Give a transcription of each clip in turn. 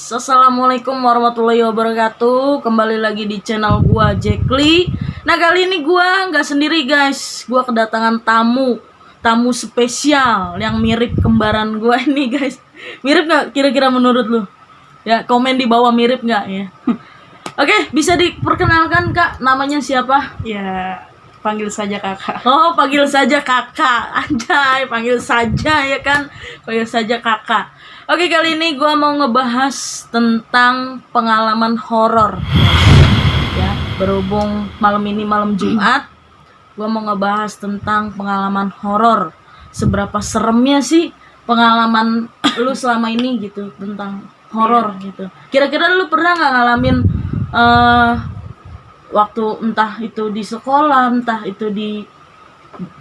Assalamualaikum warahmatullahi wabarakatuh. Kembali lagi di channel gua Jackly. Nah, kali ini gua nggak sendiri guys. Gua kedatangan tamu spesial yang mirip kembaran gua ini guys. Mirip nggak kira-kira menurut lu? Ya, komen di bawah mirip nggak ya. Oke, bisa diperkenalkan Kak, namanya siapa? Ya, panggil saja kakak. Oh, panggil saja kakak. Anjay, panggil saja ya kan. Panggil saja kakak. Oke, kali ini gue mau ngebahas tentang pengalaman horor. Ya, berhubung malam ini malam Jumat, gue mau ngebahas tentang pengalaman horor. Seberapa seremnya sih pengalaman lu selama ini gitu tentang horor gitu. Kira-kira lu pernah nggak ngalamin waktu entah itu di sekolah, entah itu di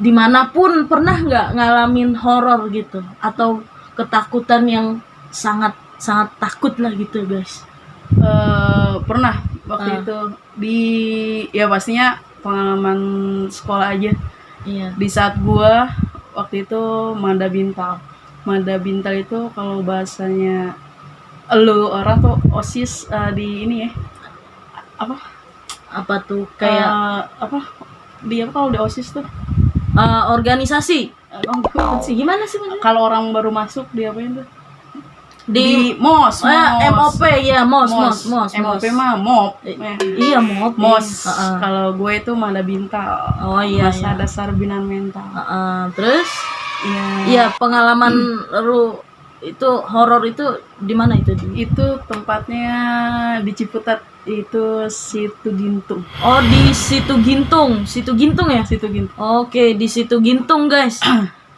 dimanapun, pernah nggak ngalamin horor gitu atau ketakutan yang sangat takut lah gitu guys? Pernah waktu itu ya pastinya pengalaman sekolah aja. Iya. Di saat gua waktu itu Mada Bintal. Mada Bintal itu kalau bahasanya orang tuh OSIS di ini ya. Apa tuh kayak Dia kalau di OSIS tuh organisasi sih, gimana sih maksudnya? kalau orang baru masuk dia apain tuh? Di MOS. MOP ya, MOP mah MOP. Iya, MOP. MOS. Kalau gue itu Mada Bintal. Oh iya, Masa dasar binaan mental. Terus Iya. Pengalaman lu itu horor itu di mana itu? Itu tempatnya di Ciputat, itu Situ Gintung. Oh, di Situ Gintung ya? Situ Gintung. Oke, di Situ Gintung guys.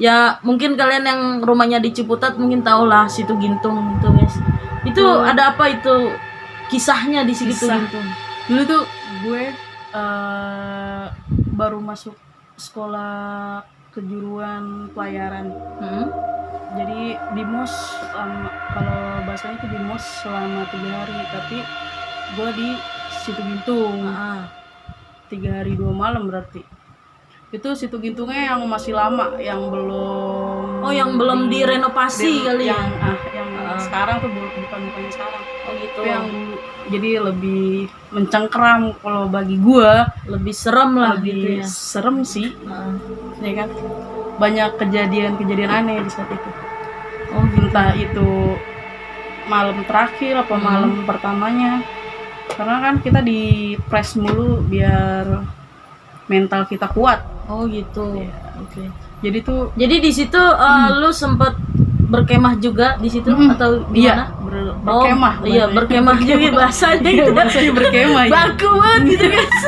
Ya mungkin kalian yang rumahnya di Ciputat mungkin tahu lah Situ Gintung itu guys. Itu ada apa itu kisahnya di Situ Gintung? Dulu tuh gue baru masuk sekolah kejuruan pelayaran. Jadi di MOS, kalau bahasanya itu di MOS selama 3 hari, tapi gue di Situ Gintung 3 hari 2 malam berarti. Itu Situ Gintungnya yang masih lama, yang belum direnovasi kali ya. Yang sekarang tuh bukan sekarang. Oh gitu. Itu yang dulu. Jadi lebih mencengkeram, kalau bagi gua lebih serem lah lebih gitu ya. Serem sih. Ya kan? Banyak kejadian aneh di saat itu. Oh, entah itu malam terakhir apa malam pertamanya. Karena kan kita di press mulu biar mental kita kuat. Oh gitu. Ya. Oke. Jadi di situ lu sempet berkemah juga di situ atau iya, gimana? berkemah. Iya, berkemah juga bahasanya gitu. Bahasanya berkemah. Baku banget gitu guys.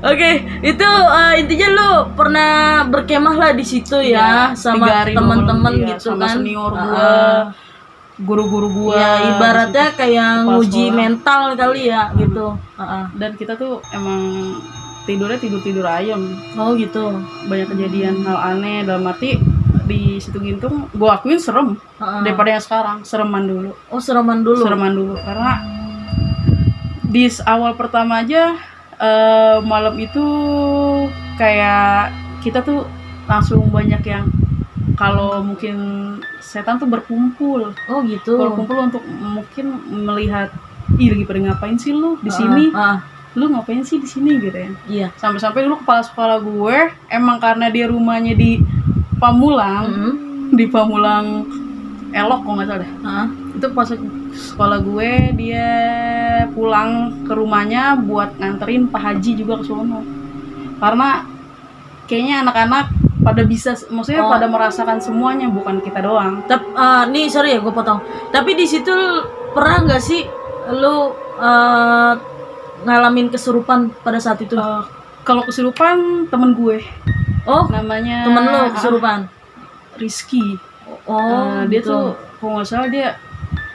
Oke, itu intinya lu pernah berkemah lah di situ ya, sama teman-teman gitu sama kan. Senior gua, guru-guru gua. Ya, ibaratnya kayak nguji mental kali ya gitu. Dan kita tuh emang tidurnya tidur ayam. Oh gitu. Banyak kejadian hal aneh, dalam arti di Situ Gintung gua akuin serem daripada yang sekarang. Sereman dulu. Oh, sereman dulu Karena di awal pertama aja malam itu kayak kita tuh langsung banyak yang kalau mungkin setan tuh berkumpul. Oh gitu. Berkumpul untuk mungkin melihat, lagi pada ngapain sih lu di sini? Lu ngapain sih di sini gitu ya? Iya. Sampai dulu kepala sekolah gue emang karena dia rumahnya di Pamulang, di Pamulang Elok kalau nggak salah. Itu pas sekolah gue dia pulang ke rumahnya buat nganterin Pak Haji juga ke sono. Karena kayaknya anak-anak pada bisa, maksudnya pada merasakan semuanya, bukan kita doang. Nih sorry ya gue potong. Tapi di situ pernah nggak sih lu ngalamin kesurupan pada saat itu? Kalau kesurupan temen gue. Oh, namanya temen lu kesurupan? Rizky. gitu. Dia tuh kalau nggak salah dia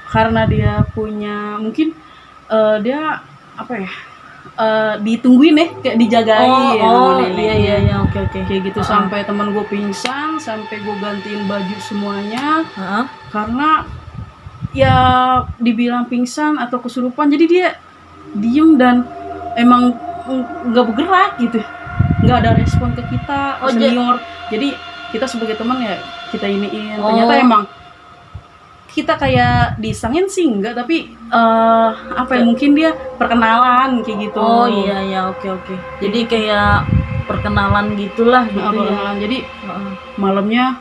karena dia punya mungkin dia apa ya, ditungguin ya, kayak dijagain. Iya, oke. Kayak gitu sampai teman gue pingsan, sampai gue gantiin baju semuanya. Karena ya dibilang pingsan atau kesurupan, jadi dia diem dan emang nggak bergerak gitu, nggak ada respon ke kita. Senior. Jadi kita sebagai teman ya kita iniin. Ternyata emang kita kayak disangin sih enggak, tapi apa ya, mungkin dia perkenalan kayak gitu. Oh iya, oke. Jadi kayak perkenalan gitulah gitu ya. Perkenalan. Jadi malamnya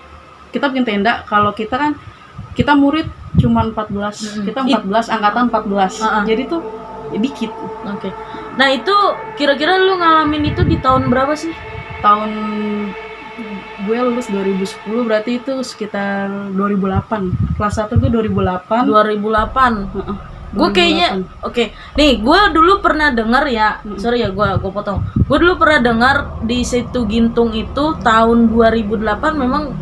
kita bikin tenda. Kalau kita murid cuma 14. Kita 14, angkatan 14. Jadi tuh ya dikit. Oke. Nah, itu kira-kira lu ngalamin itu di tahun berapa sih? Tahun gue lulus 2010, berarti itu sekitar 2008. Kelas 1 gue 2008. 2008. Gue kayaknya oke. Nih, gue dulu pernah dengar ya. Sorry ya, gue potong. Gue dulu pernah dengar di Situ Gintung itu tahun 2008 memang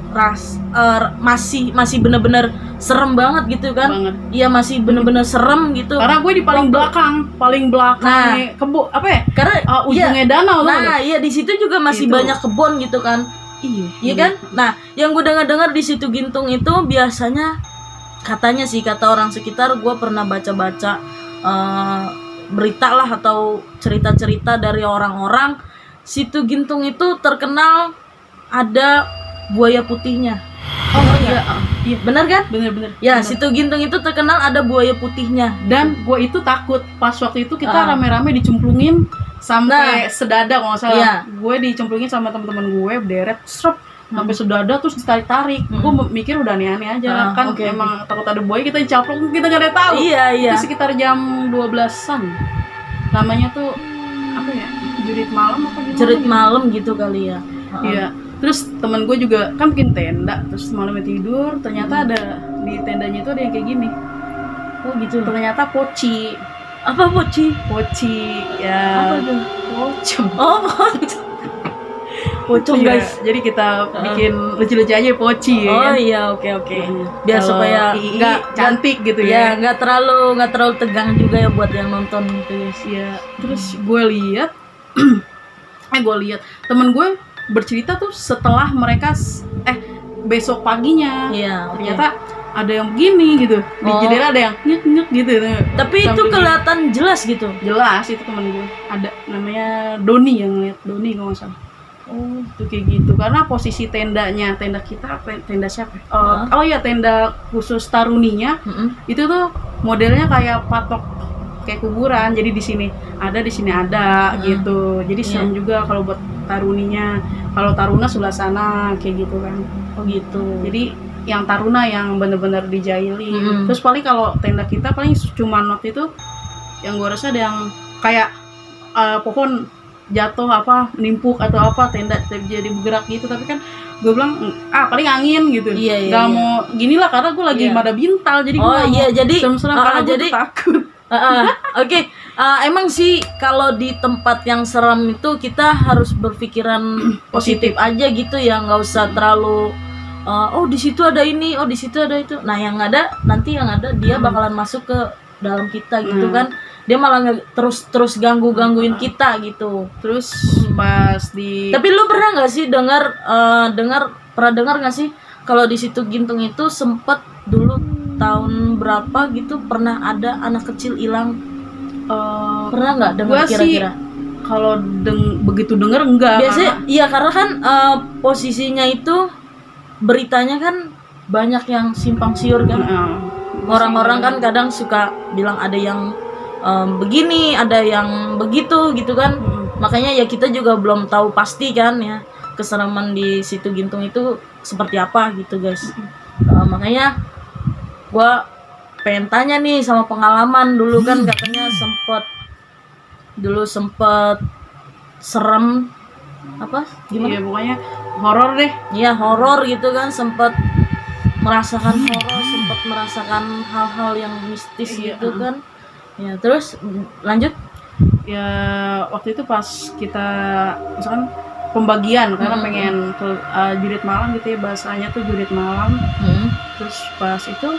masih bener-bener serem banget gitu kan. Iya, masih bener-bener serem gitu. Karena gue di paling belakang kebun apa ya? Karena ujungnya danau. Nah, iya di situ juga masih banyak kebun gitu kan. Iya kan? Nah, yang gue dengar di Situ Gintung itu biasanya katanya sih, kata orang sekitar, gue pernah baca-baca berita lah atau cerita-cerita dari orang-orang, Situ Gintung itu terkenal ada buaya putihnya. Oh iya, benar kan? Bener. Ya, Situ Gintung itu terkenal ada buaya putihnya. Dan gue itu takut pas waktu itu kita rame-rame dicemplungin sampai sedada kalau nggak salah. Iya. Gue dicemplungin sama teman-teman gue berderet, sampai sedada terus ditarik-tarik. Gue mikir udah aneh-aneh aja kan. Emang takut ada buaya, kita dicemplung, kita nggak ada tahu. Iya. Itu sekitar jam 12-an. Namanya tuh apa ya? Jurit malam apa gimana? Jurit malam gitu kali ya. Iya. Terus teman gue juga kan bikin tenda, terus malamnya tidur, ternyata ada di tendanya itu ada yang kayak gini. Oh gitu. Ternyata poci. Apa poci? Poci ya. Apa itu? Pocong. Oh, pocong. Pocong guys. Jadi kita bikin lucu-lucu aja poci. Oh iya, oke. Biar supaya nggak cantik gitu ya. Nggak terlalu tegang juga ya buat yang nonton gitu guys. Iya. Terus gue lihat temen gue bercerita tuh setelah mereka besok paginya. Iya. Ternyata ada yang begini gitu. Di jendela ada yang nyut gitu. Tapi itu kelihatan jelas gitu. Jelas, itu temen gue. Ada namanya Doni yang lihat. Doni kalau nggak salah. Oh, itu kayak gitu. Karena posisi tenda kita, tenda siapa? Oh iya, tenda khusus taruninya. Itu tuh modelnya kayak patok kayak kuburan. Jadi di sini ada gitu. Jadi serem juga kalau buat taruninya. Kalau taruna sebelah sana kayak gitu kan. Oh gitu. Jadi yang taruna yang bener-bener dijaili. Terus paling kalau tenda kita paling cuma waktu itu yang gue rasa ada yang kayak pohon jatuh nimpuk atau tenda jadi bergerak gitu, tapi kan gue bilang paling angin gitu. Gak mau ginilah karena gue lagi ada bintal, jadi jadi karena jadi takut. Oke. Emang sih kalau di tempat yang serem itu kita harus berpikiran positif aja gitu ya, nggak usah terlalu di situ ada ini, di situ ada itu. Nah, yang ada dia bakalan masuk ke dalam kita gitu kan. Dia malah terus gangguin kita gitu. Terus pas Tapi lu pernah nggak sih pernah dengar nggak sih kalau di Situ Gintung itu sempat dulu tahun berapa gitu pernah ada anak kecil hilang? Pernah nggak dengar kira-kira? Kalau begitu dengar enggak. Biasanya iya, karena kan posisinya itu beritanya kan banyak yang simpang siur kan. Orang-orang kan kadang suka bilang ada yang begini, ada yang begitu gitu kan. Makanya ya kita juga belum tahu pasti kan ya kesereman di Situ Gintung itu seperti apa gitu guys. Makanya gua pengen tanya nih sama pengalaman dulu kan katanya sempet serem gimana? Iya, pokoknya horor deh. Iya, horor gitu kan, sempet merasakan horor, sempet merasakan hal-hal yang mistis gitu kan. Ya, terus lanjut. Ya, waktu itu pas kita misalkan pembagian karena pengen ke jurit malam gitu ya, bahasanya tuh jurit malam. Terus pas itu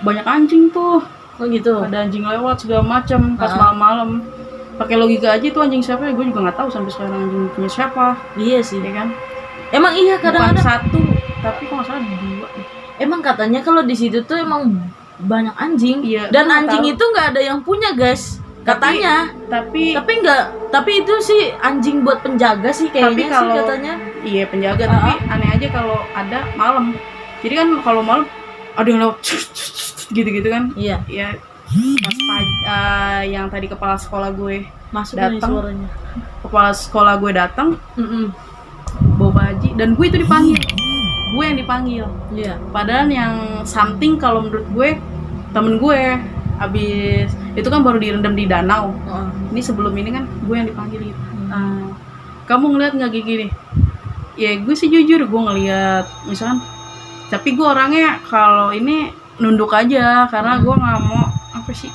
banyak anjing tuh. Oh gitu. Ada anjing lewat segala macam pas malam-malam. Pakai logika aja itu anjing siapa ya, gue juga nggak tahu sampai sekarang anjing punya siapa. Iya sih, ya kan. Emang iya kadang-kadang satu, tapi kok nggak salah 2. Emang katanya kalau di situ tuh emang banyak anjing. Iya, dan anjing itu nggak ada yang punya guys. Katanya. Tapi itu sih anjing buat penjaga sih kayaknya sih katanya. Iya, penjaga, tapi aneh aja kalau ada malam. Jadi kan kalau malam ada yang lewat gitu-gitu kan. Iya. Ya pas yang tadi kepala sekolah gue Masuk nih datang, suaranya. kepala sekolah gue datang bawa baju dan gue itu dipanggil, gue yang dipanggil. Iya. Padahal yang something kalau menurut gue temen gue abis itu kan baru direndam di danau. Ini sebelum ini kan gue yang dipanggil gitu. Kamu ngeliat nggak gini? Ya gue sih jujur gue ngeliat misalkan, tapi gue orangnya kalau ini nunduk aja karena gue nggak mau apa sih,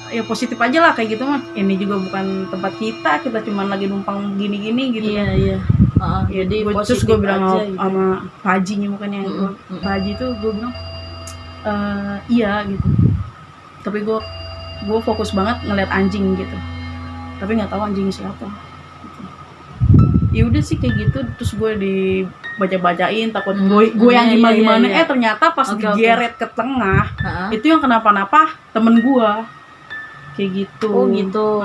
ya positif aja lah kayak gitu mah. Ini juga bukan tempat kita cuman lagi numpang gini-gini gitu. Iya, kan. iya. Jadi Terus gue bilang aja gitu. sama Pak Hajinya, bukan yang Pak Haji tuh gue bilang iya gitu. Tapi gue fokus banget ngeliat anjing gitu. Tapi nggak tahu anjing siapa. Gitu. Ya udah sih kayak gitu. Terus gue dibaca-bacain takut gue yang gimana. Iya. Ternyata pas digeret ke tengah itu yang kenapa-napa temen gue kayak gitu. Oh gitu.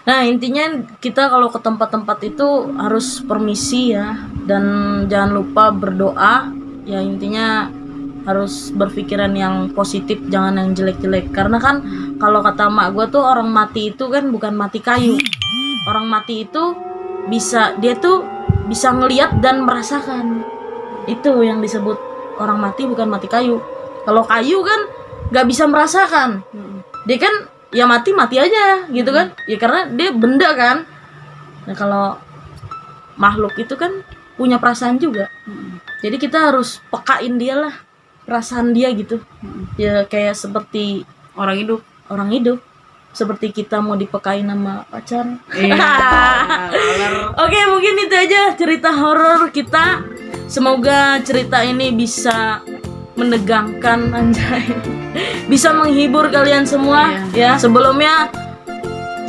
Nah intinya kita kalau ke tempat-tempat itu harus permisi ya, dan jangan lupa berdoa ya. Intinya harus berpikiran yang positif, jangan yang jelek-jelek. Karena kan kalau kata mak gue tuh orang mati itu kan bukan mati kayu. Orang mati itu dia tuh bisa ngelihat dan merasakan. Itu yang disebut orang mati, bukan mati kayu. Kalau kayu kan nggak bisa merasakan. Dia kan ya mati aja gitu kan, ya karena dia benda kan. Nah kalau makhluk itu kan punya perasaan juga. Jadi kita harus pekain dia lah, perasaan dia gitu. Ya kayak seperti orang hidup seperti kita mau dipekain sama pacar. Oke, mungkin itu aja cerita horor kita. Semoga cerita ini bisa menegangkan, anjay, bisa menghibur kalian semua. Ya sebelumnya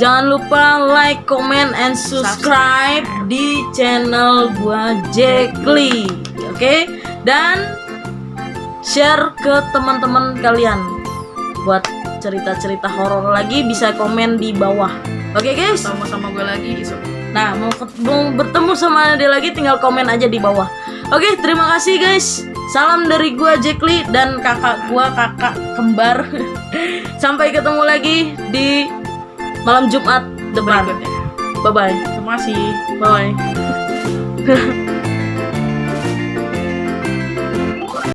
jangan lupa like, comment, and subscribe di channel gua Jackly. Oke? Dan share ke teman-teman kalian. Buat cerita-cerita horor lagi bisa komen di bawah. Oke guys? Sama-sama gue lagi. Nah, mau bertemu sama dia lagi tinggal komen aja di bawah. Oke, terima kasih guys. Salam dari gua Jackly dan kakak kembar. Sampai ketemu lagi di malam Jumat depan. Berikutnya. Bye bye. Terima kasih. Bye.